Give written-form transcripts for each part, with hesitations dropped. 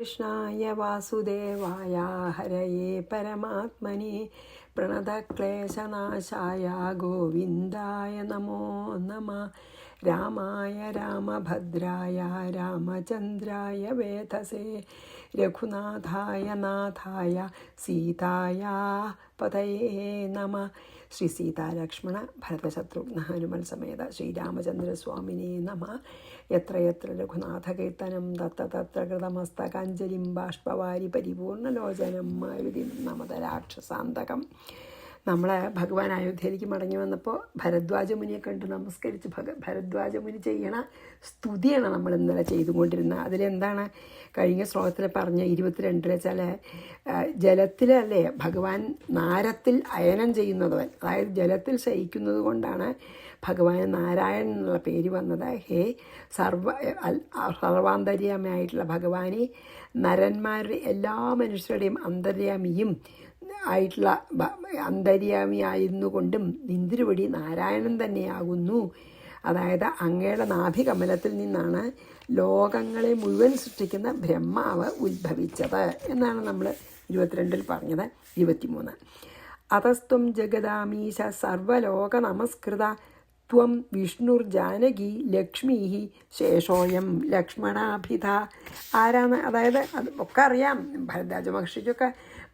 കൃഷ്ണായ വാസുദേവായ ഹരയേ പരമാത്മനെ പ്രണതക്ലേശനാശായ ഗോവിന്ദായ നമോ നമഃ. രാമായ രാമഭദ്രായ രാമചന്ദ്രായ വേധസേ രഘുനാഥായ നാഥായ സീതായ പതയേ നമഃ. ശ്രീ സീതാലക്ഷ്മണ ഭരതശത്രുഘ്ന ഹനുമൽ സമേത ശ്രീരാമചന്ദ്രസ്വാമിനേ നമഃ. യത്ര യത്ര രഘുനാഥകീർത്തനം തത്ര തത്ര കൃതമസ്തകാഞ്ജലിം ബാഷ്പവാരി പരിപൂർണലോചനം മാരുതിം നമത രാക്ഷസാന്തകം. നമ്മൾ ഭഗവാൻ അയോധ്യയിലേക്ക് മടങ്ങി വന്നപ്പോൾ ഭരദ്വാജമുനിയെ കണ്ട് നമസ്കരിച്ച് ഭരദ്വാജമുനി ചെയ്യണ സ്തുതിയാണ് നമ്മൾ ഇന്നലെ ചെയ്തുകൊണ്ടിരുന്നത്. അതിലെന്താണ് കഴിഞ്ഞ ശ്ലോകത്തിൽ പറഞ്ഞ 22 ചില ജലത്തിലല്ലേ ഭഗവാൻ നാരത്തിൽ അയനം ചെയ്യുന്നതവൻ, അതായത് ജലത്തിൽ ശയിക്കുന്നത് കൊണ്ടാണ് ഭഗവാൻ നാരായണൻ എന്നുള്ള പേര് വന്നത്. ഹേ സർവാന്തര്യാമിയായിട്ടുള്ള ഭഗവാനെ നരന്മാരുടെ എല്ലാ മനുഷ്യരുടെയും അന്തര്യാമിയും ആയിട്ടുള്ള അന്തര്യാമിയായിരുന്നു കൊണ്ടും നിന്തിരുവടി നാരായണൻ തന്നെയാകുന്നു. അതായത് അങ്ങയുടെ നാഭികമലത്തിൽ നിന്നാണ് ലോകങ്ങളെ മുഴുവൻ സൃഷ്ടിക്കുന്ന ബ്രഹ്മാവ് ഉത്ഭവിച്ചത് എന്നാണ് നമ്മൾ 22 പറഞ്ഞത്. 23 അതസ്ത്വം ജഗദാമീശ സർവലോക നമസ്കൃത ത്വം വിഷ്ണുർജാനകി ലക്ഷ്മീ ശേഷോയം ലക്ഷ്മണാഭിധ. ആരാണ്? അതായത് അത് ഒക്കെ അറിയാം, ഭരദ്വാജ മഹർഷിക്കൊക്കെ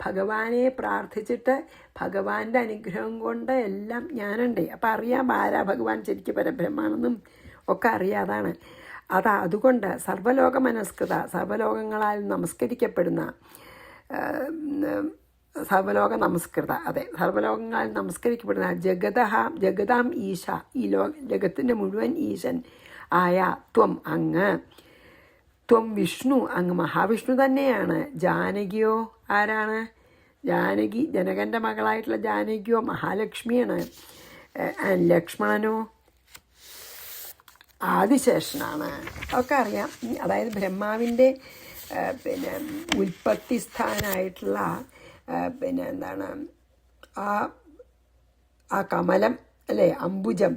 ഭഗവാനെ പ്രാർത്ഥിച്ചിട്ട് ഭഗവാന്റെ അനുഗ്രഹം കൊണ്ട് എല്ലാം ജ്ഞാനുണ്ട്. അപ്പം അറിയാം ആരാ ഭഗവാൻ ശരിക്കും പരബ്രഹ്മാണെന്നും ഒക്കെ അറിയാതാണ്. അതുകൊണ്ട് സർവ്വലോക മനസ്കൃത, സർവ്വലോകങ്ങളാൽ നമസ്കരിക്കപ്പെടുന്ന സർവലോക നമസ്കൃത, അതെ സർവലോകങ്ങളാൽ നമസ്കരിക്കപ്പെടുന്ന ജഗതാം ഈശ, ഈ ജഗത്തിൻ്റെ മുഴുവൻ ഈശൻ ആയ ത്വം അങ്ങ്, ത്വം വിഷ്ണു അങ്ങ് മഹാവിഷ്ണു തന്നെയാണ്. ജാനകിയോ ആരാണ്? ജാനകി ജനകൻ്റെ മകളായിട്ടുള്ള ജാനകിയോ മഹാലക്ഷ്മിയാണ്. ലക്ഷ്മണനോ ആദിശേഷനാണ്. ഒക്കെ അറിയാം. അതായത് ബ്രഹ്മാവിൻ്റെ ഉൽപ്പത്തി സ്ഥാനായിട്ടുള്ള എന്താണ് ആ കമലം അല്ലേ, അംബുജം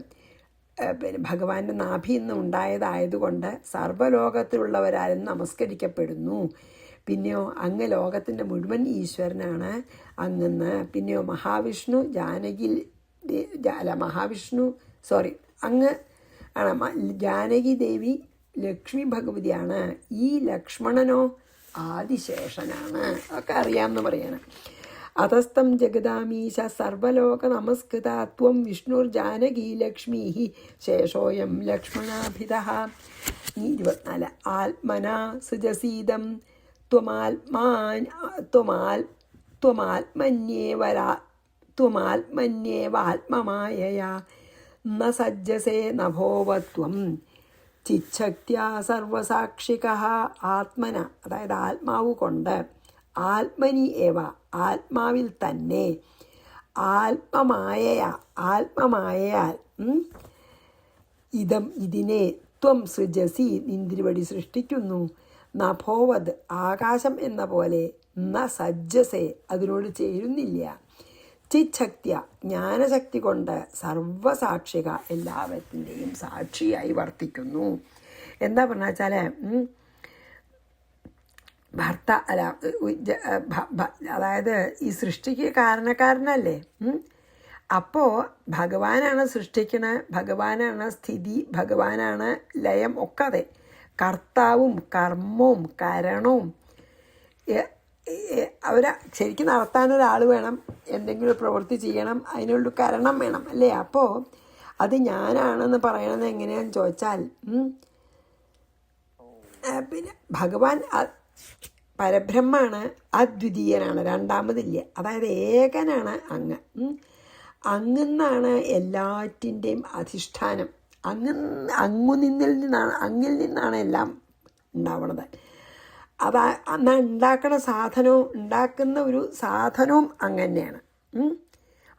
ഭഗവാന്റെ നാഭിയിൽ നിന്ന് ഉണ്ടായതായതുകൊണ്ട് സർവ്വലോകത്തിലുള്ളവരാലും നമസ്കരിക്കപ്പെടുന്നു. പിന്നെയോ അങ്ങ് ലോകത്തിൻ്റെ മുഴുവൻ ഈശ്വരനാണ് അങ്ങെന്ന്. പിന്നെയോ മഹാവിഷ്ണു അങ്ങ് ആണ് ജാനകി ദേവി ലക്ഷ്മി ഭഗവതിയാണ്. ഈ ലക്ഷ്മണനോ ആദിശേഷനാണ്. ഒക്കെ അറിയാമെന്ന് പറയണം. അതസ്തം ജഗദാമീശ സർവലോക നമസ്കൃത ത്വം വിഷ്ണുർജാനകി ലക്ഷ്മീ ശേഷോയം ലക്ഷ്മണാഭിധ. 24 ആത്മനാ സൃജസീദം ത്വമാത്മന്യേവാത്മമായയാ ന സജ്ജസേ നഭോവത്വം ചിച്ഛക്ത്യാ സർവസാക്ഷികഃ. ആത്മന അതായത് ആത്മാവ് കൊണ്ട്, ആത്മനി ഏവ ആത്മാവിൽ തന്നെ, ആത്മമായയാൽ ഇതിനെ ത്വം സൃജസി നിന്തിരുവടി സൃഷ്ടിക്കുന്നു. നഭോവത് ആകാശം എന്ന പോലെ, ന സജ്ജസേ അതിനോട് ചേരുന്നില്ല. ചിച്ഛക്തിയ ജ്ഞാനശക്തി കൊണ്ട് സർവസാക്ഷിക എല്ലാവറ്റിൻ്റെയും സാക്ഷിയായി വർത്തിക്കുന്നു. എന്താ പറഞ്ഞാൽ വെച്ചാൽ അതായത് ഈ സൃഷ്ടിക്ക് കാരണക്കാരനല്ലേ. അപ്പോൾ ഭഗവാനാണ് സൃഷ്ടിക്കണ, ഭഗവാനാണ് സ്ഥിതി, ഭഗവാനാണ് ലയം ഒക്കെ. അതെ കർത്താവും കർമ്മവും കരണവും അവരെ ശരിക്കും നടത്താനൊരാൾ വേണം, എന്തെങ്കിലും പ്രവൃത്തി ചെയ്യണം, അതിനുള്ള കരണം വേണം അല്ലേ. അപ്പോൾ അത് ഞാനാണെന്ന് പറയണത് എങ്ങനെയാണെന്ന് ചോദിച്ചാൽ ഭഗവാൻ പരബ്രഹ്മാണ്, അദ്വിതീയനാണ്, രണ്ടാമതില്ല. അതായത് ഏകനാണ് അങ്ങ്. അങ്ങെന്നാണ് എല്ലാറ്റിൻ്റെയും അധിഷ്ഠാനം. അങ്ങിൽ നിന്നാണ് എല്ലാം ഉണ്ടാവണത്. എന്നാൽ ഉണ്ടാക്കുന്ന ഒരു സാധനവും അങ്ങനെയാണ്.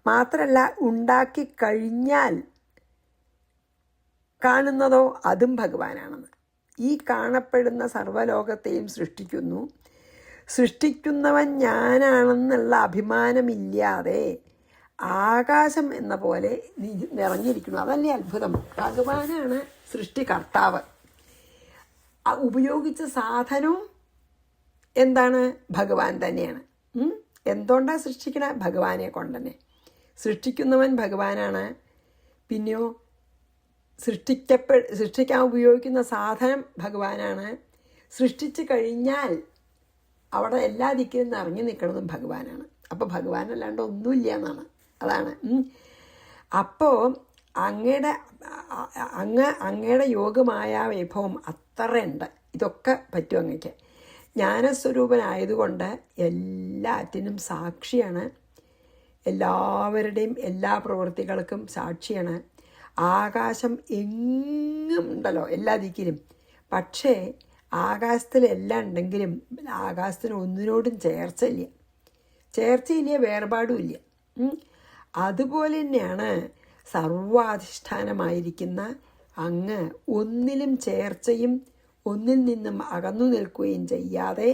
മാത്രമല്ല ഉണ്ടാക്കി കഴിഞ്ഞാൽ കാണുന്നതോ അതും ഭഗവാനാണെന്ന്. ഈ കാണപ്പെടുന്ന സർവ്വലോകത്തെയും സൃഷ്ടിക്കുന്നവൻ ഞാനാണെന്നുള്ള അഭിമാനമില്ലാതെ ആകാശം എന്ന പോലെ നിറഞ്ഞിരിക്കുന്നു. അതല്ലേ അത്ഭുതം. ഭഗവാനാണ് സൃഷ്ടികർത്താവ്. ഉപയോഗിച്ച സാധനവും എന്താണ്? ഭഗവാൻ തന്നെയാണ്. എന്തുകൊണ്ടാണ് സൃഷ്ടിക്കണ? ഭഗവാനെ കൊണ്ട് തന്നെ. സൃഷ്ടിക്കുന്നവൻ ഭഗവാനാണ്. പിന്നെയോ സൃഷ്ടിക്കാൻ ഉപയോഗിക്കുന്ന സാധനം ഭഗവാനാണ്. സൃഷ്ടിച്ചു കഴിഞ്ഞാൽ അവിടെ എല്ലാ ദിക്കിലും നിറഞ്ഞു നിൽക്കുന്നതും ഭഗവാനാണ്. അപ്പോൾ ഭഗവാനല്ലാണ്ട് ഒന്നുമില്ല എന്നാണ്. അതാണ്. അപ്പോൾ അങ്ങയുടെ യോഗമായ വൈഭവം അത്രയുണ്ട്. ഇതൊക്കെ പറ്റും അങ്ങക്ക്. ജ്ഞാനസ്വരൂപനായതുകൊണ്ട് എല്ലാറ്റിനും സാക്ഷിയാണ്. എല്ലാവരുടെയും എല്ലാ പ്രവൃത്തികൾക്കും സാക്ഷിയാണ്. ആകാശം എങ്ങും ഉണ്ടല്ലോ, എല്ലാ ദിക്കിലും. പക്ഷേ ആകാശത്തിലെല്ലാം ഉണ്ടെങ്കിലും ആകാശത്തിന് ഒന്നിനോടും ചേർച്ചയില്ല, വേർപാടുമില്ല. അതുപോലെ തന്നെയാണ് സർവാധിഷ്ഠാനമായിരിക്കുന്ന അങ്ങ് ഒന്നിലും ചേർച്ചയും ഒന്നിൽ നിന്നും അകന്നു നിൽക്കുകയും ചെയ്യാതെ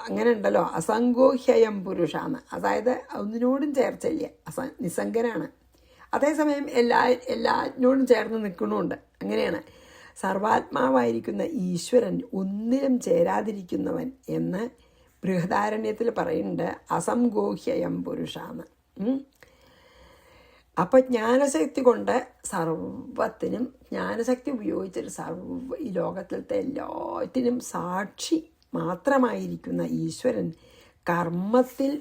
അങ്ങനെ ഉണ്ടല്ലോ, അസംഗോഹ്യം പുരുഷാന്ന്. അതായത് ഒന്നിനോടും ചേർച്ചയില്ല, നിസ്സംഗനാണ്. അതേസമയം എല്ലാറ്റിനോടും ചേർന്ന് നിൽക്കണമുണ്ട്. അങ്ങനെയാണ്. സർവാത്മാവായിരിക്കുന്ന ഈശ്വരൻ ഒന്നിലും ചേരാതിരിക്കുന്നവൻ എന്ന് ബൃഹദാരണ്യത്തിൽ പറയുന്നുണ്ട്. അസംഗോഹ്യം പുരുഷാന്ന്. അപ്പം ജ്ഞാനശക്തി കൊണ്ട് സർവത്തിനും, ജ്ഞാനശക്തി ഉപയോഗിച്ചിട്ട് ഈ ലോകത്തിലത്തെ എല്ലാറ്റിനും സാക്ഷി മാത്രമായിരിക്കുന്ന ഈശ്വരൻ കർമ്മത്തിൽ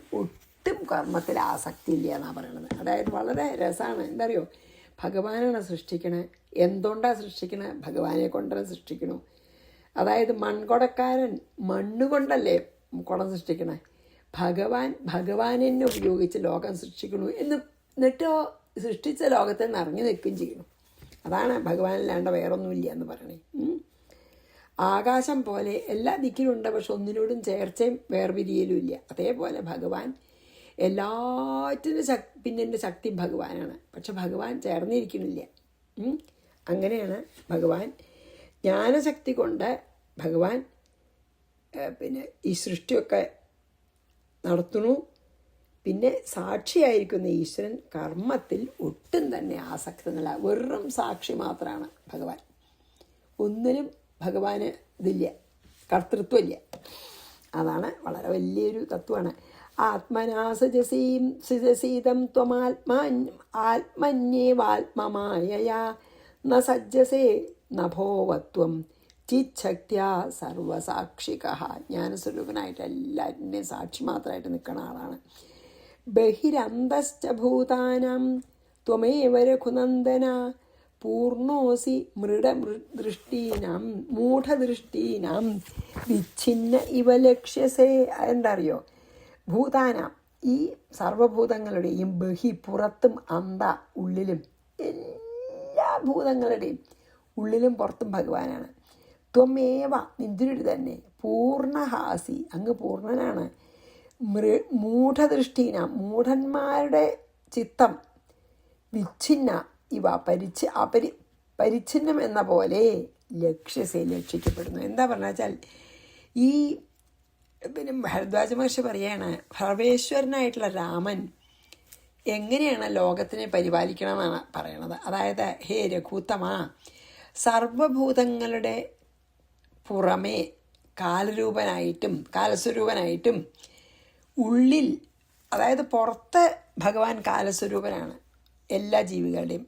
ആസക്തി ഇല്ല എന്നാണ് പറയണത്. അതായത് വളരെ രസമാണ്. എന്താ അറിയോ, ഭഗവാനാണ് സൃഷ്ടിക്കണേ. എന്തുകൊണ്ടാണ് സൃഷ്ടിക്കണേ? ഭഗവാനെ കൊണ്ടാണ് സൃഷ്ടിക്കണു. അതായത് മൺകുടക്കാരൻ മണ്ണുകൊണ്ടല്ലേ കുടം സൃഷ്ടിക്കണേ. ഭഗവാനെ ഉപയോഗിച്ച് ലോകം സൃഷ്ടിക്കണു. എന്നിട്ടോ സൃഷ്ടിച്ച ലോകത്തിൽ നിറഞ്ഞു നിൽക്കുകയും ചെയ്യണം. അതാണ് ഭഗവാനില്ലാണ്ട് വേറൊന്നുമില്ല എന്ന് പറയണേ. ആകാശം പോലെ എല്ലാ ദിക്കിലുണ്ട്, പക്ഷെ ഒന്നിനോടും ചേർച്ചയും വേർപിരിയലും ഇല്ല. അതേപോലെ ഭഗവാൻ എല്ലാറ്റിനും പിന്നിൻ്റെ ശക്തി ഭഗവാനാണ്. പക്ഷെ ഭഗവാൻ ചേർന്നിരിക്കണില്ല. അങ്ങനെയാണ് ഭഗവാൻ. ജ്ഞാനശക്തി കൊണ്ട് ഭഗവാൻ ഈ സൃഷ്ടിയൊക്കെ നടത്തുന്നു. പിന്നെ സാക്ഷിയായിരിക്കുന്ന ഈശ്വരൻ കർമ്മത്തിൽ ഒട്ടും തന്നെ ആസക്തനല്ല. വെറും സാക്ഷി മാത്രമാണ് ഭഗവാൻ. ഒന്നിനും ഭഗവാന് ഇതില്ല, കർത്തൃത്വമില്ല. അതാണ് വളരെ വലിയൊരു തത്വമാണ്. ആത്മനാ സജസീതം ആത്മന്യേവാത്മമായയാ ന സജ്ജസേ നഭോവത്വം ചിച്ഛക്ത്യാ സർവസാക്ഷിക. ജ്ഞാനസ്വരൂപനായിട്ട് എല്ലാറ്റിൻ്റെയും സാക്ഷി മാത്രമായിട്ട് നിൽക്കുന്ന ആളാണ്. ബഹിരന്തശ്ച ഭൂതാനാം ത്വമേവ രഘുനന്ദന പൂർണ്ണോസി മൂഢദൃഷ്ടീനാം വിച്ഛിന്ന ഇവ ലക്ഷ്യസേ. എന്താ അറിയോ, ഭൂതാനാം ഈ സർവഭൂതങ്ങളുടെയും ബഹി പുറത്തും അന്ത ഉള്ളിലും, എല്ലാ ഭൂതങ്ങളുടെയും ഉള്ളിലും പുറത്തും ഭഗവാനാണ്. ത്വമേവ നിന്തിരുടി തന്നെ പൂർണ്ണഹാസി അങ്ങ് പൂർണ്ണനാണ്. മൂഢദൃഷ്ടീനാം മൂഢന്മാരുടെ ചിത്തം വിച്ഛിന്ന ഇവ പരിച്ഛിന്നം എന്ന പോലെ ലക്ഷ്യപ്പെടുന്നു. എന്താ പറഞ്ഞാൽ വെച്ചാൽ ഈ ഭരദ്വാജ മഹർഷി പറയാണ്, സർവേശ്വരനായിട്ടുള്ള രാമൻ എങ്ങനെയാണ് ലോകത്തിനെ പരിപാലിക്കണമെന്നാണ് പറയണത്. അതായത് ഹേ രഘൂത്തമ, സർവഭൂതങ്ങളുടെ പുറമേ കാലസ്വരൂപനായിട്ടും ഉള്ളിൽ, അതായത് പുറത്ത് ഭഗവാൻ കാലസ്വരൂപനാണ്. എല്ലാ ജീവികളുടെയും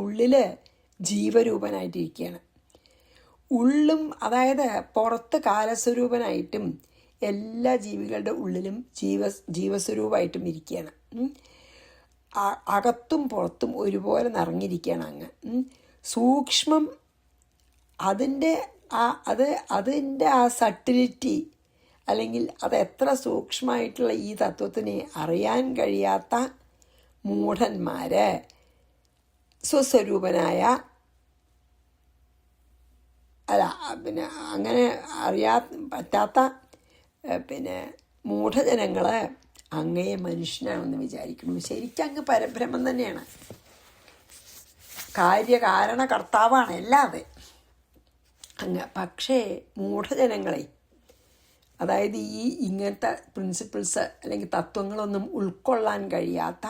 ഉള്ളിൽ ജീവരൂപനായിട്ടിരിക്കുകയാണ്. ഉള്ളും, അതായത് പുറത്ത് കാലസ്വരൂപനായിട്ടും എല്ലാ ജീവികളുടെ ഉള്ളിലും ജീവസ്വരൂപമായിട്ടും ഇരിക്കുകയാണ്. അകത്തും പുറത്തും ഒരുപോലെ നിറഞ്ഞിരിക്കുകയാണ് അങ്ങ്. സൂക്ഷ്മം അതിൻ്റെ ആ സട്ടിലിറ്റി, അല്ലെങ്കിൽ അത് എത്ര സൂക്ഷ്മമായിട്ടുള്ള ഈ തത്വത്തിനെ അറിയാൻ കഴിയാത്ത മൂഢന്മാർ സ്വസ്വരൂപനായ അങ്ങനെ പറ്റാത്ത മൂഢജനങ്ങൾ അങ്ങയെ മനുഷ്യനാണെന്ന് വിചാരിക്കുന്നു. ശരിക്കും അങ്ങ് പരബ്രഹ്മം തന്നെയാണ്, കാര്യകാരണകർത്താവാണ് അല്ലാതെ അങ്ങ്. പക്ഷേ മൂഢജനങ്ങളെ, അതായത് ഇങ്ങനത്തെ പ്രിൻസിപ്പിൾസ് അല്ലെങ്കിൽ തത്വങ്ങളൊന്നും ഉൾക്കൊള്ളാൻ കഴിയാത്ത,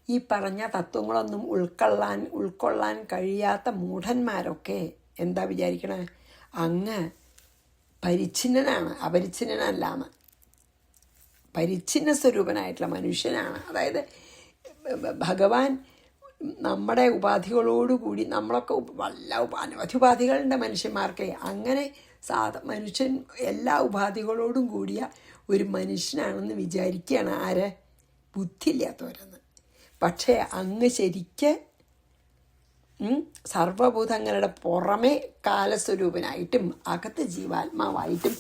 ഈ പറഞ്ഞ തത്വങ്ങളൊന്നും ഉൾക്കൊള്ളാൻ കഴിയാത്ത മൂഢന്മാരൊക്കെ എന്താ വിചാരിക്കണേ, അങ്ങ് പരിച്ഛിന്നനാണ്, അപരിച്ഛിന്നനല്ലാന്ന്. പരിച്ഛിന്ന സ്വരൂപനായിട്ടുള്ള മനുഷ്യനാണ്. അതായത് ഭഗവാൻ നമ്മുടെ ഉപാധികളോടുകൂടി, നമ്മളൊക്കെ അനവധി ഉപാധികളുണ്ട് മനുഷ്യന്മാർക്ക്. അങ്ങനെ മനുഷ്യൻ എല്ലാ ഉപാധികളോടും കൂടിയ ഒരു മനുഷ്യനാണെന്ന് വിചാരിക്കുകയാണ് ആര്? ബുദ്ധിയില്ലാത്തവരെന്ന്. പക്ഷേ അങ്ങ് ശരിക്ക് സർവഭൂതങ്ങളുടെ പുറമെ കാലസ്വരൂപനായിട്ടും അകത്ത് ജീവാത്മാവായിട്ടും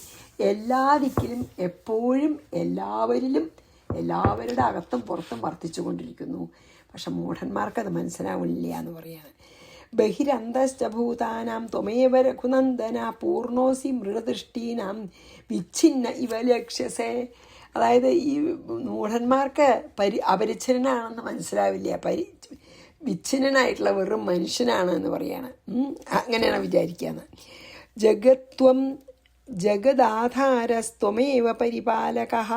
എല്ലാ ദിക്കിലും എപ്പോഴും എല്ലാവരിലും എല്ലാവരുടെ അകത്തും പുറത്തും വർത്തിച്ചു കൊണ്ടിരിക്കുന്നു. പക്ഷെ മൂഢന്മാർക്കത് മനസ്സിലാവില്ല എന്ന് പറയാണ്. ബഹിരന്തശ്ചഭൂതാനാം ത്വമേവ രഘുനന്ദന പൂർണോസി മൃഗദൃഷ്ടീനാം വിച്ഛിന്ന ഇവ ലക്ഷ്യസേ. അതായത് ഈ മൂഢന്മാർക്ക് അപരിച്ഛിന്നനാണെന്ന് മനസ്സിലാവില്ല, വിച്ഛിന്നനായിട്ടുള്ള വെറും മനുഷ്യനാണ് എന്ന് പറയാണ്. അങ്ങനെയാണ് വിചാരിക്കുകയെന്ന്. ജഗത്വം ജഗദാധാരസ്ത്വമേവ പരിപാലകഃ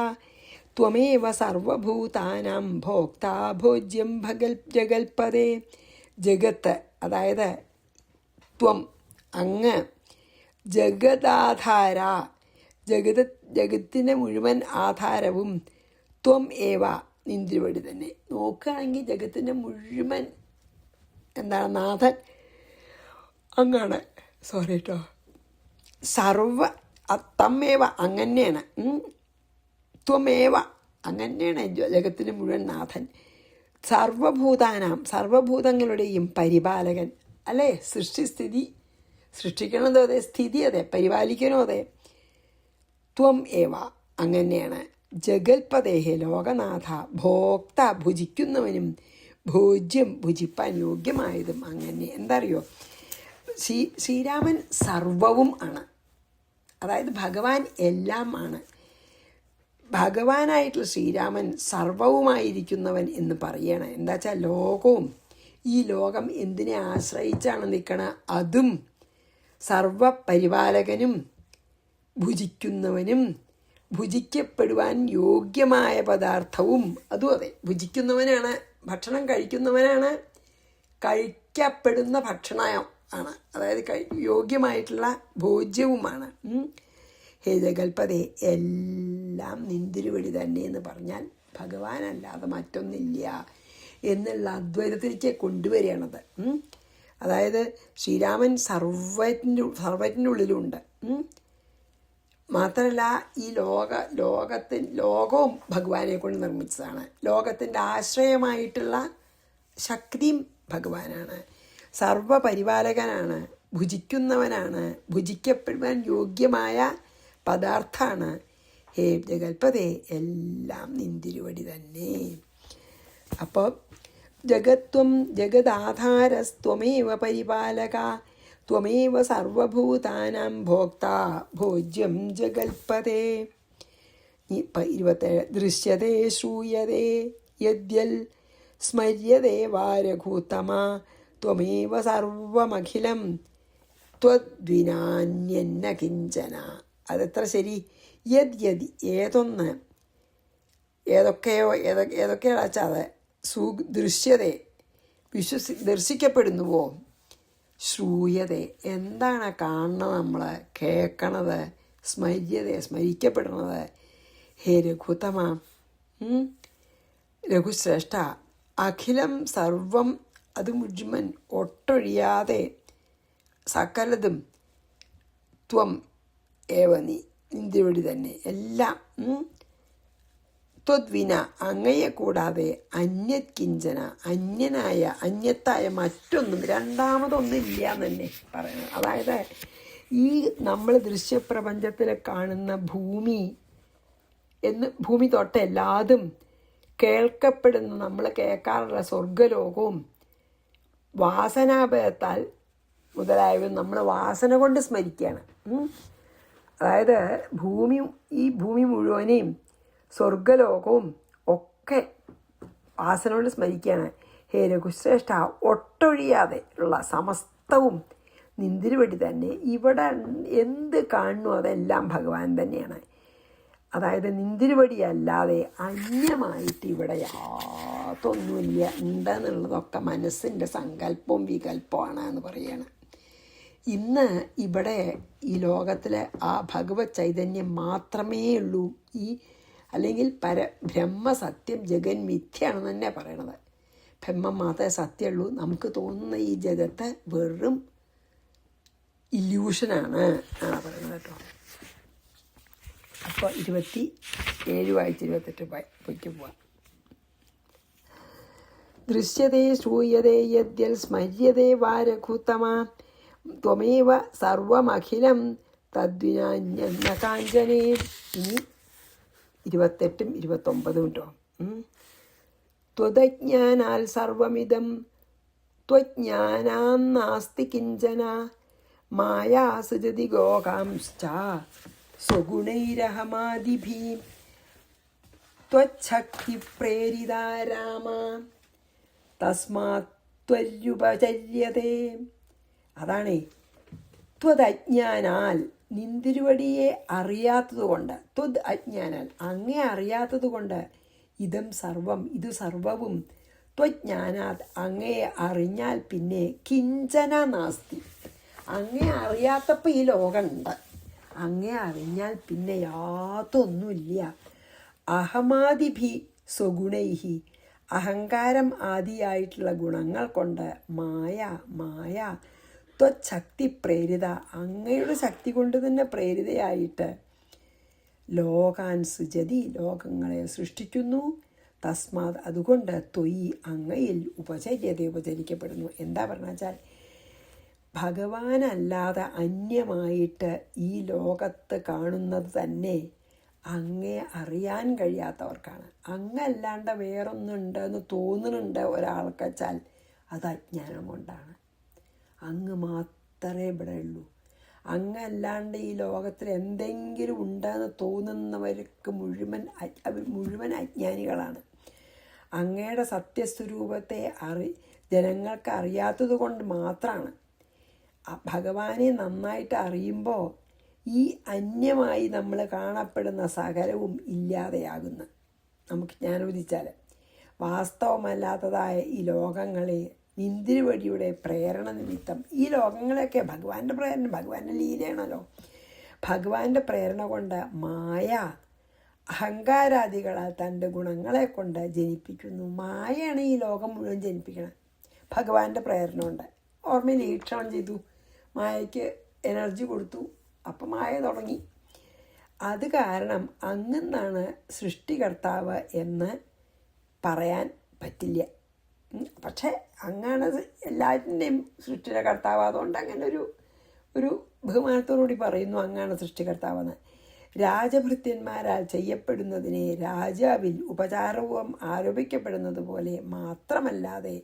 ത്വമേവ സർവഭൂതാനാം ഭോക്താ ഭോജ്യം ജഗൽപദേ. ജഗത്ത്, അതായത് ത്വം, അങ്ങ്, ജഗദാധാര, ജഗത്തിൻ്റെ മുഴുവൻ ആധാരവും, ത്വം ഏവ, നിന്തിരുവടി തന്നെ. നോക്കുകയാണെങ്കിൽ ജഗത്തിൻ്റെ മുഴുവൻ എന്താണ് നാഥൻ അങ്ങാണ്. സോറി കേട്ടോ. സർവ തമ്മേവ, അങ്ങനെയാണ്. ത്വമേവ, അങ്ങനെയാണ് ജഗത്തിൻ്റെ മുഴുവൻ നാഥൻ. സർവഭൂതാനാം, സർവഭൂതങ്ങളുടെയും പരിപാലകൻ അല്ലേ. സൃഷ്ടിസ്ഥിതി, സൃഷ്ടിക്കണതോ അതെ, സ്ഥിതി അതെ, പരിപാലിക്കണോ അതെ. ത്വം ഏവ, അങ്ങനെയാണ്. ജഗൽപദേഹേ, ലോകനാഥ, ഭോക്ത, ഭുജിക്കുന്നവനും, ഭോജ്യം, ഭുജിപ്പാൻ യോഗ്യമായതും അങ്ങനെ. എന്താ അറിയോ, ശ്രീരാമൻ സർവവും ആണ്. അതായത് ഭഗവാൻ എല്ലാം ആണ്. ഭഗവാനായിട്ടുള്ള ശ്രീരാമൻ സർവവുമായിരിക്കുന്നവൻ എന്ന് പറയണം. എന്താ വെച്ചാൽ ലോകവും, ഈ ലോകം എന്തിനെ ആശ്രയിച്ചാണ് നിൽക്കണ, അതും സർവപരിപാലകനും ഭുജിക്കുന്നവനും ഭുജിക്കപ്പെടുവാൻ യോഗ്യമായ പദാർത്ഥവും അതും അതെ. ഭുജിക്കുന്നവനാണ്, ഭക്ഷണം കഴിക്കുന്നവനാണ്, കഴിക്കപ്പെടുന്ന ഭക്ഷണം ആണ്, അതായത് യോഗ്യമായിട്ടുള്ള ഭോജ്യവുമാണ്. ഹേ ജഗൽപദേ, എല്ലാം നിന്തിരുവടി തന്നെ എന്ന് പറഞ്ഞാൽ ഭഗവാനല്ലാതെ മറ്റൊന്നില്ല എന്നുള്ള അദ്വൈതത്തിലേക്ക് കൊണ്ടുവരികയാണത്. അതായത് ശ്രീരാമൻ സർവത്തിൻ്റെ ഉള്ളിലുണ്ട്. മാത്രമല്ല ഈ ലോകവും ഭഗവാനെ കൊണ്ട് നിർമ്മിച്ചതാണ്. ലോകത്തിൻ്റെ ആശ്രയമായിട്ടുള്ള ശക്തിയും ഭഗവാനാണ്. സർവപരിപാലകനാണ്, ഭുജിക്കുന്നവനാണ്, ഭുജിക്കപ്പെടുവാൻ യോഗ്യമായ പദാർത്ഥമാണ്. ഹേ ജഗൽപദേ, എല്ലാം നിന്തിരുവടി തന്നെ. അപ്പോൾ ജഗത്വം ജഗദാധാരസ്ത്വമേവ പരിപാലക ത്വമേവ സർവഭൂതാനാം ഭോക്താ ഭോജ്യം ജഗൽപദേ. 27 ദൃശ്യതേ ശ്രൂയതേ യദ്യൽ സ്മര്യതേ വാരഘൂതമ ത്വമേവ സർവമഖിലം ത്വദ്വിനാന്യന്ന കിഞ്ചന. അതെത്ര ശരി. യദ് ഏതൊന്ന്, ഏതൊക്കെയാണെന്ന് വെച്ചാൽ അത് ദൃശ്യതേ ദർശിക്കപ്പെടുന്നുവോ, ശ്രൂയതേ എന്താണ് കാണുന്നത്, നമ്മൾ കേൾക്കണത്, സ്മര്യതേ സ്മരിക്കപ്പെടുന്നത്. ഹേ രഘുത്തമ, രഘുശ്രേഷ്ഠ, അഖിലം സർവം, അത് മുഴുവൻ ഒട്ടൊഴിയാതെ സകലതും, ത്വം ഏവ നീ, നിന്തിരുവടി തന്നെ എല്ലാം. ത്വദ്വിന, അങ്ങയെ കൂടാതെ, അന്യത് കിഞ്ചന, അന്യത്തായ മറ്റൊന്നും, രണ്ടാമതൊന്നില്ല എന്ന് തന്നെ പറയുന്നത്. അതായത് ഈ നമ്മൾ ദൃശ്യപ്രപഞ്ചത്തിൽ കാണുന്ന ഭൂമി തൊട്ട് എല്ലാതും കേൾക്കപ്പെടുന്ന, നമ്മൾ കേൾക്കാറുള്ള സ്വർഗലോകവും വാസനാഭയത്താൽ മുതലായവ നമ്മൾ വാസന കൊണ്ട് സ്മരിക്കുകയാണ്. അതായത് ഈ ഭൂമി മുഴുവനെയും സ്വർഗലോകവും ഒക്കെ വാസന കൊണ്ട് സ്മരിക്കുകയാണ്. ഹേ രഘുശ്രേഷ്ഠ, ഒട്ടൊഴിയാതെ ഉള്ള സമസ്തവും നിന്തിരുവടി തന്നെ. ഇവിടെ എന്ത് കാണുന്നു അതെല്ലാം ഭഗവാൻ തന്നെയാണ്. അതായത് നിന്തിരുവടി അല്ലാതെ അന്യമായിട്ട് ഇവിടെ യാതൊന്നുമില്ല. ഉണ്ടെന്നുള്ളതൊക്കെ മനസ്സിൻ്റെ സങ്കല്പവും വികല്പമാണ് എന്ന് പറയുകയാണ്. ഇന്ന് ഇവിടെ ഈ ലോകത്തിലെ ആ ഭഗവത് ചൈതന്യം മാത്രമേ ഉള്ളൂ. ഈ അല്ലെങ്കിൽ ബ്രഹ്മസത്യം ജഗൻ മിഥ്യയാണെന്ന് തന്നെ പറയണത്. ബ്രഹ്മം മാത്രമേ സത്യമുള്ളൂ. നമുക്ക് തോന്നുന്ന ഈ ജഗത്ത് വെറും ഇല്യൂഷനാണ് എന്നാണ് പറയുന്നത് കേട്ടോ. അപ്പോൾ 27 വായിച്ച് 28 പോയിക്ക് പോവാം. ദൃശ്യതേ ശ്രൂയതേ യദ്യൽ സ്മര്യതേ വാരഘുത്തമ ത്വമേവ സർവമഖിലം തദ്വിനാന്യെന്ന കാഞ്ചനേ. ഇനി 28ഉം 29ഉം കേട്ടോ. ത്വജ്ഞാനാൽ സർവമിദം ത്വജ്ഞാനാന്നാസ്തി കിഞ്ചന മായാ സൃജതി ഗോകാംശ്ച സ്വഗുണൈരഹമാദിഭി ത്വച്ഛക്തി പ്രേരിതാ രാമ തസ്മാത് ത്വര്യുപചര്യതേ. അതാണേ, ത്വദജ്ഞാനാൽ നിന്തിരുവടിയെ അറിയാത്തതുകൊണ്ട്, ത്വദ് അജ്ഞാനാൽ അങ്ങേ അറിയാത്തതുകൊണ്ട്, ഇതം സർവം ഇത് സർവവും ത്വജ്ഞാനാത് അങ്ങയെ അറിഞ്ഞാൽ പിന്നെ കിഞ്ചന നാസ്തി അങ്ങേ അറിയാത്തപ്പോൾ ഈ ലോകമുണ്ട്. അങ്ങേ അറിഞ്ഞാൽ പിന്നെ യാതൊന്നുമില്ല. അഹമാദിഭി സ്വഗുണൈഹി അഹങ്കാരം ആദിയായിട്ടുള്ള ഗുണങ്ങൾ കൊണ്ട് മായ ത്വശക്തി പ്രേരിത അങ്ങയുടെ ശക്തി കൊണ്ട് തന്നെ പ്രേരിതയായിട്ട് ലോകാൻ സുജതി ലോകങ്ങളെ സൃഷ്ടിക്കുന്നു. തസ്മാത് അതുകൊണ്ട് ത്വയി അങ്ങയിൽ ഉപചരിക്കപ്പെടുന്നു. എന്താ പറഞ്ഞാൽ വെച്ചാൽ ഭഗവാനല്ലാതെ അന്യമായിട്ട് ഈ ലോകത്ത് കാണുന്നത് തന്നെ അങ്ങേ അറിയാൻ കഴിയാത്തവർക്കാണ്. അങ്ങല്ലാണ്ട് വേറൊന്നുണ്ടെന്ന് തോന്നുന്നുണ്ട് ഒരാൾക്ക് വെച്ചാൽ അത് അജ്ഞാനം കൊണ്ടാണ്. അങ്ങ് മാത്രമേ ഇവിടെ ഉള്ളൂ. അങ്ങല്ലാണ്ട് ഈ ലോകത്തിൽ എന്തെങ്കിലും ഉണ്ടെന്ന് തോന്നുന്നവർക്ക് മുഴുവൻ അജ്ഞാനികളാണ്. അങ്ങയുടെ സത്യസ്വരൂപത്തെ ജനങ്ങൾക്ക് അറിയാത്തത് കൊണ്ട് മാത്രമാണ്. ഭഗവാനെ നന്നായിട്ട് അറിയുമ്പോൾ ഈ അന്യമായി നമ്മൾ കാണപ്പെടുന്ന സകലവും ഇല്ലാതെയാകുന്നു. നമുക്ക് ജ്ഞാനോദിച്ചാൽ വാസ്തവമല്ലാത്തതായ ഈ ലോകങ്ങളെ നിന്തിരുവടിയുടെ പ്രേരണ നിമിത്തം ഈ ലോകങ്ങളെയൊക്കെ ഭഗവാന്റെ പ്രേരണ, ഭഗവാന്റെ ലീലയാണല്ലോ. ഭഗവാന്റെ പ്രേരണ കൊണ്ട് മായ അഹങ്കാരാദികളാൽ തൻ്റെ ഗുണങ്ങളെ കൊണ്ട് ജനിപ്പിക്കുന്നു. മായയാണ് ഈ ലോകം മുഴുവൻ ജനിപ്പിക്കണം. ഭഗവാന്റെ പ്രേരണ കൊണ്ട് ഓർമ്മയിൽ ഈക്ഷണം ചെയ്തു, മായയ്ക്ക് എനർജി കൊടുത്തു, അപ്പം മായ തുടങ്ങി. അത് കാരണം അങ്ങെന്നാണ് സൃഷ്ടികർത്താവ് എന്ന് പറയാൻ പറ്റില്ല. പക്ഷേ അങ്ങാണ് എല്ലാറ്റിൻ്റെയും സൃഷ്ടിയുടെ കർത്താവ്. അതുകൊണ്ട് അങ്ങനെ ഒരു ബഹുമാനത്തോടുകൂടി പറയുന്നു അങ്ങാണ് സൃഷ്ടികർത്താവെന്ന്. രാജഭൃത്യന്മാരാൽ ചെയ്യപ്പെടുന്നതിനെ രാജാവിൽ ഉപചാരവും ആരോപിക്കപ്പെടുന്നത് പോലെ മാത്രമല്ലാതെ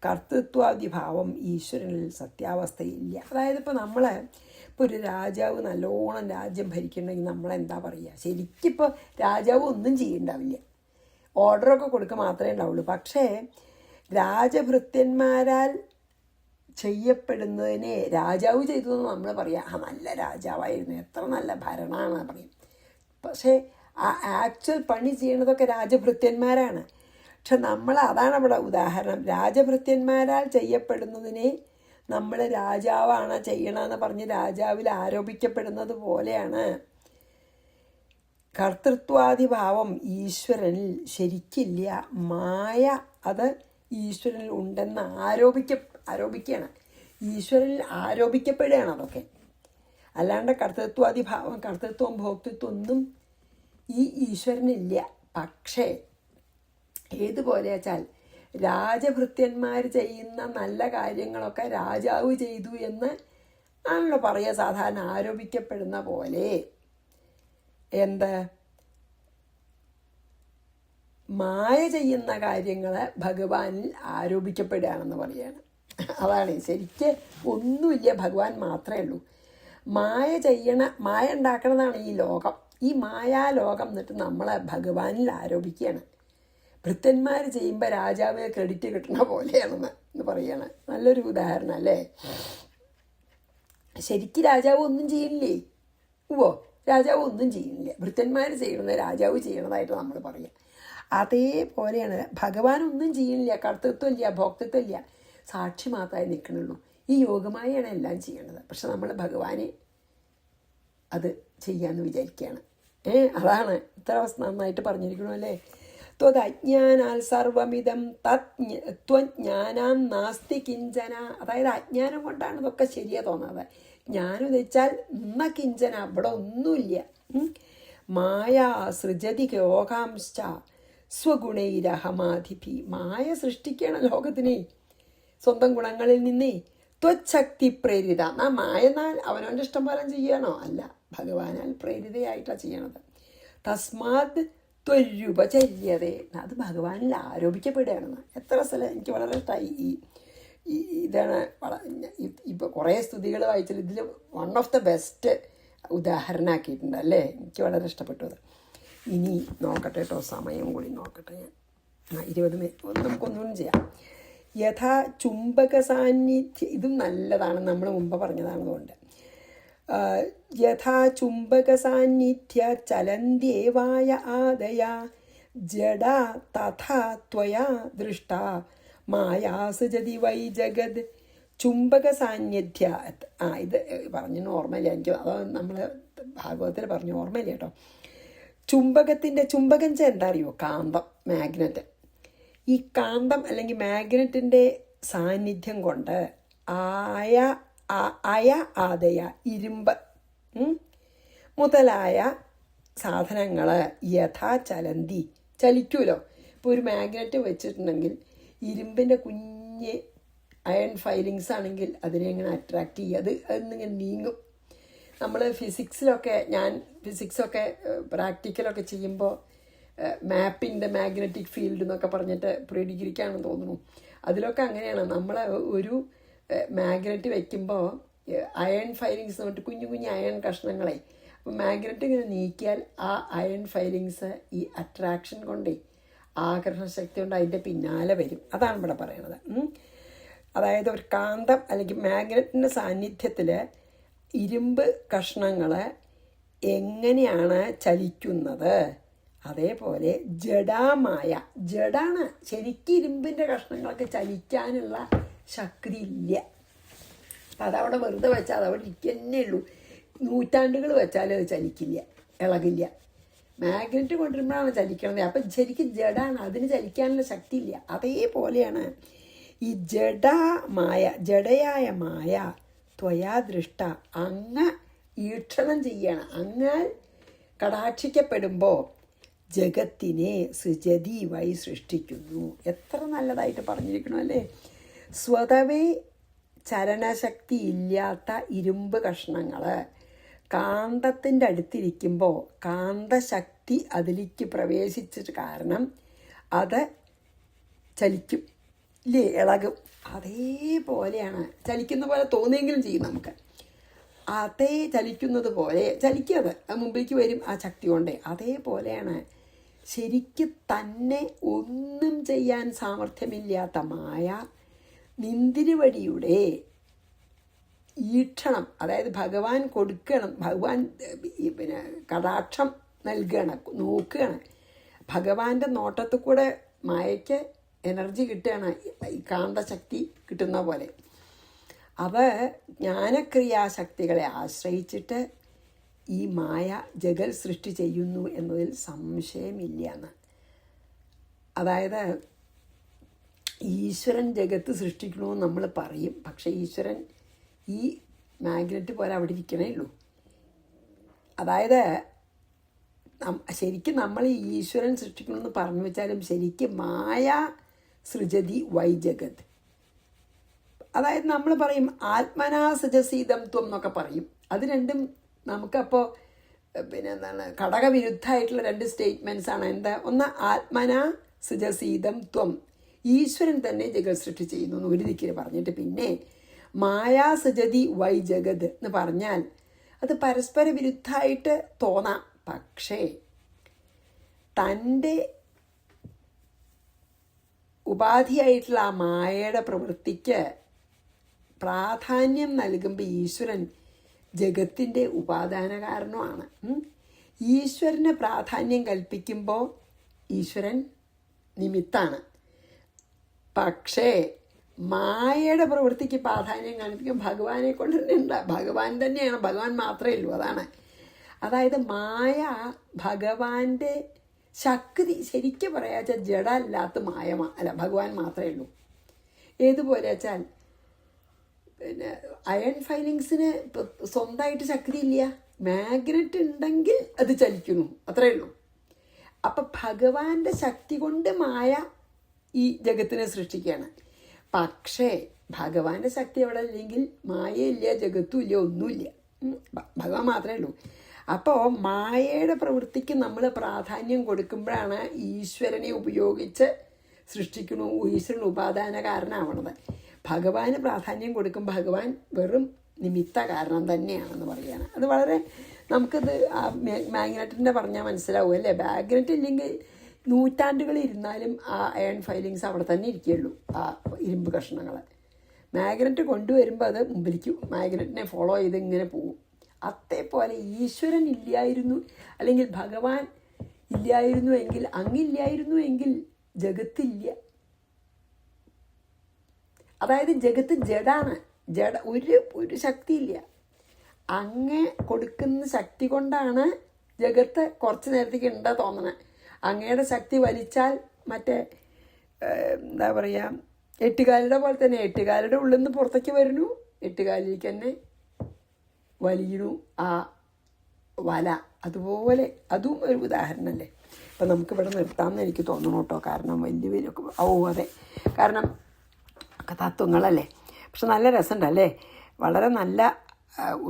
കർത്തൃത്വാദിഭാവം ഈശ്വരനിൽ സത്യാവസ്ഥയില്ല. അതായത് ഇപ്പോൾ ഒരു രാജാവ് നല്ലോണം രാജ്യം ഭരിക്കണമെങ്കിൽ നമ്മളെന്താ പറയുക? ശരിക്കിപ്പോൾ രാജാവ് ഒന്നും ചെയ്യണ്ടാവില്ല, ഓർഡറൊക്കെ കൊടുക്കുക മാത്രമേ ഉണ്ടാവുള്ളൂ. പക്ഷേ രാജഭൃത്യന്മാരാൽ ചെയ്യപ്പെടുന്നതിനെ രാജാവ് ചെയ്തു എന്ന് നമ്മൾ പറയുക, നല്ല രാജാവായിരുന്നു, എത്ര നല്ല ഭരണമാണ് പറയും. പക്ഷേ ആ ആക്ച്വൽ പണി ചെയ്യണതൊക്കെ രാജഭൃത്യന്മാരാണ്. പക്ഷെ അതാണ് അവിടെ ഉദാഹരണം. രാജഭൃത്യന്മാരാൽ ചെയ്യപ്പെടുന്നതിനെ നമ്മൾ രാജാവാണ് ചെയ്യണമെന്ന് പറഞ്ഞ് രാജാവിൽ ആരോപിക്കപ്പെടുന്നത് പോലെയാണ് കർത്തൃത്വാദിഭാവം ഈശ്വരനിൽ ശരിക്കില്ല. മായ അത് ഈശ്വരനിൽ ഉണ്ടെന്ന് ആരോപിക്കുകയാണ്. ഈശ്വരനിൽ ആരോപിക്കപ്പെടുകയാണ് അതൊക്കെ. അല്ലാണ്ട് കർത്തൃത്വാദിഭാവം, കർത്തൃത്വം, ഭോക്തൃത്വം ഒന്നും ഈ ഈശ്വരനില്ല. പക്ഷേ ഏതുപോലെ വെച്ചാൽ രാജഭൃത്യന്മാർ ചെയ്യുന്ന നല്ല കാര്യങ്ങളൊക്കെ രാജാവ് ചെയ്തു എന്ന് ആണല്ലോ പറയുക സാധാരണ. ആരോപിക്കപ്പെടുന്ന പോലെ മായ ചെയ്യുന്ന കാര്യങ്ങൾ ഭഗവാനിൽ ആരോപിക്കപ്പെടുകയാണെന്ന് പറയുകയാണ്. അതാണ് ശരിക്ക് ഒന്നുമില്ല, ഭഗവാൻ മാത്രമേ ഉള്ളൂ. മായ ഉണ്ടാക്കണതാണ് ഈ ലോകം. ഈ മായാലോകം എന്നിട്ട് നമ്മളെ ഭഗവാനിൽ ആരോപിക്കുകയാണ്. ഭൃത്യന്മാർ ചെയ്യുമ്പോൾ രാജാവ് ക്രെഡിറ്റ് കിട്ടണ പോലെയാണെന്ന് പറയുകയാണ്. നല്ലൊരു ഉദാഹരണം അല്ലേ? ശരിക്കും രാജാവ് ഒന്നും ചെയ്യില്ലേ? രാജാവ് ഒന്നും ചെയ്യുന്നില്ല, ഭൃത്യന്മാർ ചെയ്യണത് രാജാവ് ചെയ്യണതായിട്ട് നമ്മൾ പറയുക. അതേപോലെയാണ് ഭഗവാൻ ഒന്നും ചെയ്യുന്നില്ല, കർത്തൃത്വം ഇല്ല, ഭോക്തൃത്വം ഇല്ല, സാക്ഷി മാത്രമേ നിൽക്കണുള്ളൂ. ഈ യോഗമായാണ് എല്ലാം ചെയ്യണത്. പക്ഷെ നമ്മൾ ഭഗവാനെ അത് ചെയ്യാമെന്ന് വിചാരിക്കുകയാണ്. അതാണ് ഇത്ര നന്നായിട്ട് പറഞ്ഞിരിക്കണു അല്ലേ. ത്വദജ്ഞാനാൽ സർവമിതം ത്വജ്ഞാനാം നാസ്തി കിഞ്ചന. അതായത് അജ്ഞാനം കൊണ്ടാണ് ഇതൊക്കെ ശരിയാ തോന്നുന്നത്. ജ്ഞാനം എന്ന് വെച്ചാൽ ന കിഞ്ചന, അവിടെ ഒന്നുമില്ല. മായ സൃജതി യോഗാംശ്ച സ്വഗുണൈരഹമാധിപി. മായ സൃഷ്ടിക്കണം ലോകത്തിനെ സ്വന്തം ഗുണങ്ങളിൽ നിന്നേ. ത്വശക്തി പ്രേരിത. മായെന്നാൽ അവനവൻ്റെ ഇഷ്ടം പോലെ ചെയ്യണോ? അല്ല, ഭഗവാനാൽ പ്രേരിതയായിട്ടാണ് ചെയ്യണത്. തസ്മാത് ത്വരുപചര്യതേ. അത് ഭഗവാനിൽ ആരോപിക്കപ്പെടുകയാണെന്ന്. എത്ര സ്ഥലം എനിക്ക് വളരെ ഇഷ്ടമായി. ഇതാണ് ഇപ്പോൾ കുറേ സ്തുതികൾ വായിച്ചാൽ ഇതിൽ വൺ ഓഫ് ദ ബെസ്റ്റ് ഉദാഹരണമാക്കിയിട്ടുണ്ട് അല്ലേ. എനിക്ക് വളരെ ഇഷ്ടപ്പെട്ടു അത്. ഇനി നോക്കട്ടെ കേട്ടോ, സമയം കൂടി നോക്കട്ടെ ഞാൻ. 20 മിനിറ്റ് നമുക്കൊന്നും ചെയ്യാം. യഥാ ചുംബക സാന്നിധ്യം. ഇതും നല്ലതാണ്, നമ്മൾ മുമ്പ് പറഞ്ഞതാണതുകൊണ്ട്. യഥാ ചുംബക സാന്നിധ്യ ചലന്ത്യേവായ ആദയ ജഡ തഥാ ത്വയാ ദൃഷ്ട മായാ സൃജതി വൈ ജഗത്. ചുംബക സാന്നിധ്യ. ഇത് പറഞ്ഞു ഓർമ്മയില്ല എനിക്ക്. അത് നമ്മൾ ഭാഗവതത്തിൽ പറഞ്ഞു ഓർമ്മയില്ല കേട്ടോ. ചുംബകത്തിൻ്റെ ചുംബകം എന്താ അറിയോ? കാന്തം, മാഗ്നറ്റ്. ഈ കാന്തം അല്ലെങ്കിൽ മാഗ്നറ്റിൻ്റെ സാന്നിധ്യം കൊണ്ട് ആദയ ഇരുമ്പ് മുതലായ സാധനങ്ങൾ യഥാ ചലന്തി ചലിക്കുമല്ലോ. ഇപ്പോൾ ഒരു മാഗ്നറ്റ് വെച്ചിട്ടുണ്ടെങ്കിൽ ഇരുമ്പിൻ്റെ കുഞ്ഞ് അയൺ ഫൈലിങ്സ് ആണെങ്കിൽ അതിനെ ഇങ്ങനെ അട്രാക്റ്റ് ചെയ്യുക, അതിങ്ങനെ നീങ്ങും. നമ്മൾ ഞാൻ ഫിസിക്സൊക്കെ പ്രാക്ടിക്കലൊക്കെ ചെയ്യുമ്പോൾ മാപ്പിൻ്റെ മാഗ്നറ്റിക് ഫീൽഡ് എന്നൊക്കെ പറഞ്ഞിട്ട് പ്രീ ഡിഗ്രിക്കാണെന്ന് തോന്നുന്നു. അതിലൊക്കെ അങ്ങനെയാണ്. നമ്മൾ ഒരു മാഗ്നറ്റ് വയ്ക്കുമ്പോൾ അയൺ ഫൈലിങ്സ് എന്നിട്ട് കുഞ്ഞു കുഞ്ഞു അയൺ കഷ്ണങ്ങളെ, അപ്പോൾ മാഗ്നറ്റ് ഇങ്ങനെ നീക്കിയാൽ ആ അയൺ ഫൈലിങ്സ് ഈ അട്രാക്ഷൻ കൊണ്ടേ, ആകർഷണ ശക്തി കൊണ്ട് അതിൻ്റെ പിന്നാലെ വരും. അതാണ് ഇവിടെ പറയണത്. അതായത് ഒരു കാന്തം അല്ലെങ്കിൽ മാഗ്നറ്റിൻ്റെ സാന്നിധ്യത്തിൽ ഇരുമ്പ് കഷ്ണങ്ങൾ എങ്ങനെയാണ് ചലിക്കുന്നത്, അതേപോലെ ജഡാമായ, ജഡാണ് ശരിക്കും ഇരുമ്പിൻ്റെ കഷ്ണങ്ങളൊക്കെ ചലിക്കാനുള്ള ശക്തി ഇല്ല. അപ്പം അതവിടെ വെറുതെ വെച്ചാൽ അതവിടെ ഇരിക്കുന്നേ ഉള്ളൂ. നൂറ്റാണ്ടുകൾ വെച്ചാൽ അത് ചലിക്കില്ല, ഇളകില്ല. മാഗ്നറ്റ് കൊണ്ടുവരുമ്പോഴാണ് ചലിക്കണത്. അപ്പം ശരിക്കും ജഡാണ്, അതിന് ചലിക്കാനുള്ള ശക്തി ഇല്ല. അതേപോലെയാണ് ഈ ജഡയായ മായ ത്വയാ ദൃഷ്ട, അങ്ങ് ഈക്ഷണം ചെയ്യണം. അങ്ങ് കടാക്ഷിക്കപ്പെടുമ്പോൾ ജഗത്തിനെ സൃജതി വൈ സൃഷ്ടിക്കുന്നു. എത്ര നല്ലതായിട്ട് പറഞ്ഞിരിക്കണം അല്ലേ. സ്വതവേ ചലനശക്തി ഇല്ലാത്ത ഇരുമ്പ് കഷ്ണങ്ങൾ കാന്തത്തിൻ്റെ അടുത്തിരിക്കുമ്പോൾ കാന്തശക്തി അതിലേക്ക് പ്രവേശിച്ചിട്ട് കാരണം അത് ചലിക്കും ഇല്ലേ, ഇളകും. അതേപോലെയാണ് ചലിക്കുന്ന പോലെ തോന്നിയെങ്കിലും ചെയ്യും നമുക്ക്. അതേ ചലിക്കുന്നത് പോലെ ചലിക്കാതെ അത് മുമ്പിലേക്ക് വരും ആ ശക്തി കൊണ്ട്. അതേപോലെയാണ് ശരിക്കും തന്നെ ഒന്നും ചെയ്യാൻ സാമർഥ്യമില്ലാത്ത മായ നിന്തിരുവടിയുടെ ഈക്ഷണം, അതായത് ഭഗവാൻ കൊടുക്കണം, ഭഗവാൻ പിന്നെ കടാക്ഷം നൽകുകയാണ്, നോക്കുകയാണ്. ഭഗവാന്റെ നോട്ടത്തിൽ കൂടെ മായയ്ക്ക് എനർജി കിട്ടുകയാണ്, ഈ കാന്തശക്തി കിട്ടുന്ന പോലെ. അവ ജ്ഞാനക്രിയാശക്തികളെ ആശ്രയിച്ചിട്ട് ഈ മായ ജഗൽ സൃഷ്ടി ചെയ്യുന്നു എന്നതിൽ സംശയമില്ല എന്ന്. അതായത് ഈശ്വരൻ ജഗത്ത് സൃഷ്ടിക്കണമെന്ന് നമ്മൾ പറയും, പക്ഷേ ഈശ്വരൻ ഈ മാഗ്നറ്റ് പോലെ അവിടെ ഇരിക്കണേ ഉള്ളൂ. അതായത് ശരിക്കും നമ്മൾ ഈ ഈശ്വരൻ സൃഷ്ടിക്കണമെന്ന് പറഞ്ഞു വെച്ചാലും ശരിക്കും മായ സൃജതി വൈ ജഗത്. അതായത് നമ്മൾ പറയും ആത്മനാ സൃജസീതം ത്വം എന്നൊക്കെ പറയും. അത് രണ്ടും നമുക്കപ്പോൾ പിന്നെ എന്താണ് ഘടകവിരുദ്ധമായിട്ടുള്ള രണ്ട് സ്റ്റേറ്റ്മെൻറ്റ്സ് ആണ്. എന്താ? ഒന്ന് ആത്മനാ സൃജസീതം ത്വം, ഈശ്വരൻ തന്നെ ജഗത് സൃഷ്ടി ചെയ്യുന്നു എന്ന് ഒരു ദിക്കിൽ പറഞ്ഞിട്ട്, പിന്നെ മായാ സൃജതി വൈ ജഗത് എന്ന് പറഞ്ഞാൽ അത് പരസ്പര വിരുദ്ധമായിട്ട് തോന്നാം. പക്ഷേ തൻ്റെ ഉപാധിയായിട്ടുള്ള ആ മായയുടെ പ്രവൃത്തിക്ക് പ്രാധാന്യം നൽകുമ്പോൾ ഈശ്വരൻ ജഗത്തിൻ്റെ ഉപാദാന കാരണമാണ്. ഈശ്വരന് പ്രാധാന്യം കൽപ്പിക്കുമ്പോൾ ഈശ്വരൻ നിമിത്താണ്. പക്ഷേ മായയുടെ പ്രവൃത്തിക്ക് പ്രാധാന്യം കാണിപ്പിക്കും ഭഗവാനെ കൊണ്ട് തന്നെ ഭഗവാൻ തന്നെയാണ്, ഭഗവാൻ മാത്രമേ ഉള്ളൂ. അതായത് മായ ഭഗവാന്റെ ശക്തി ശരിക്കും പറയാച്ചാൽ ജഡ അല്ലാത്ത മായ അല്ല, ഭഗവാൻ മാത്രമേ ഉള്ളൂ. ഏതുപോലെ വെച്ചാൽ പിന്നെ അയൺ ഫൈലിങ്സിന് സ്വന്തമായിട്ട് ശക്തി ഇല്ല, മാഗ്നറ്റ് ഉണ്ടെങ്കിൽ അത് ചലിക്കുന്നു, അത്രയേ ഉള്ളൂ. അപ്പം ഭഗവാന്റെ ശക്തി കൊണ്ട് മായ ഈ ജഗത്തിനെ സൃഷ്ടിക്കുകയാണ്. പക്ഷേ ഭഗവാന്റെ ശക്തി അവിടെ ഇല്ലെങ്കിൽ മായയില്ല, ജഗത്തും ഇല്ല, ഒന്നുമില്ല, ഭഗവാൻ മാത്രമേ ഉള്ളൂ. അപ്പോൾ മായയുടെ പ്രവൃത്തിക്ക് നമ്മൾ പ്രാധാന്യം കൊടുക്കുമ്പോഴാണ് ഈശ്വരനെ ഉപയോഗിച്ച് സൃഷ്ടിക്കണു, ഈശ്വരൻ ഉപാദാന കാരണമാവണത്. ഭഗവാന് പ്രാധാന്യം കൊടുക്കും ഭഗവാൻ വെറും നിമിത്ത കാരണം തന്നെയാണെന്ന് പറയുകയാണ്. അത് വളരെ നമുക്കത് മാഗ്നറ്റിൻ്റെ പറഞ്ഞാൽ മനസ്സിലാവും അല്ലേ. മാഗ്നറ്റ് ഇല്ലെങ്കിൽ നൂറ്റാണ്ടുകൾ ഇരുന്നാലും ആ അയൺ ഫൈലിങ്സ് അവിടെ തന്നെ ഇരിക്കുകയുള്ളൂ, ആ ഇരുമ്പ് കഷ്ണങ്ങൾ. മാഗ്നറ്റ് കൊണ്ടുവരുമ്പോൾ അത് മുമ്പിലേക്ക് മാഗ്നറ്റിനെ ഫോളോ ചെയ്ത് ഇങ്ങനെ പോകും. അതേപോലെ ഈശ്വരൻ ഇല്ലായിരുന്നു അല്ലെങ്കിൽ ഭഗവാൻ ഇല്ലായിരുന്നു എങ്കിൽ, അങ്ങില്ലായിരുന്നു എങ്കിൽ ജഗത്തില്ല. അതായത് ജഗത്ത് ജഡാണ്, ഒരു ശക്തിയില്ല. അങ്ങ് കൊടുക്കുന്ന ശക്തി കൊണ്ടാണ് ജഗത്ത് കുറച്ച് നേരത്തേക്ക് ഉണ്ടാ തോന്നണത്. അങ്ങയുടെ ശക്തി വലിച്ചാൽ മറ്റേ എന്താ പറയുക, എട്ടുകാലിയുടെ പോലെ തന്നെ എട്ടുകാലിയുടെ ഉള്ളിൽ നിന്ന് പുറത്തേക്ക് വരുന്നു, എട്ടുകാലിലേക്ക് തന്നെ വലിയണു ആ വല. അതുപോലെ അതും ഒരു ഉദാഹരണമല്ലേ. അപ്പം നമുക്കിവിടെ നിർത്താമെന്ന് എനിക്ക് തോന്നണം കേട്ടോ. കാരണം വലിയ അതെ, കാരണം തത്വങ്ങളല്ലേ. പക്ഷെ നല്ല രസമുണ്ടല്ലേ, വളരെ നല്ല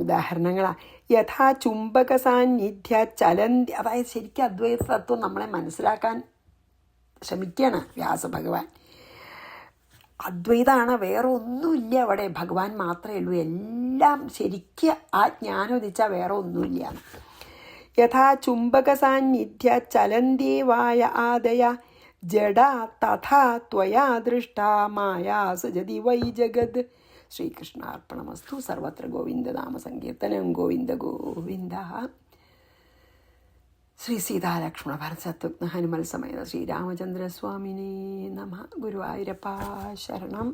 ഉദാഹരണങ്ങളാണ്. യഥാ ചുംബക സാന്നിധ്യ ചലന്തി, അതായത് ശരിക്കും അദ്വൈത തത്വം നമ്മളെ മനസ്സിലാക്കാൻ ശ്രമിക്കുകയാണ് വ്യാസഭഗവാൻ. അദ്വൈതമാണ്, വേറെ ഒന്നുമില്ല അവിടെ, ഭഗവാൻ മാത്രമേ ഉള്ളൂ. എല്ലാം ശരിക്കും ആ ജ്ഞാനം ഉദിച്ചാൽ വേറെ ഒന്നുമില്ല. യഥാ ചുംബക സാന്നിധ്യ ചലന്തേവായ ആദയ ജഡാ തഥാ ത്വയാ ദൃഷ്ടാ മായാ സജതി വൈ ജഗത്. ശ്രീകൃഷ്ണാർപ്പണമസ്തു. സർവത്ര ഗോവിന്ദനാമ സങ്കീർത്തനം. ഗോവിന്ദ ഗോവിന്ദ. ശ്രീ സീതാലക്ഷ്മണ ഭരത ശത്രുഘ്ന ഹനുമൽ സമേത ശ്രീരാമചന്ദ്രസ്വാമിനേ നമഃ. ഗുരുവായൂരപ്പ ശരണം.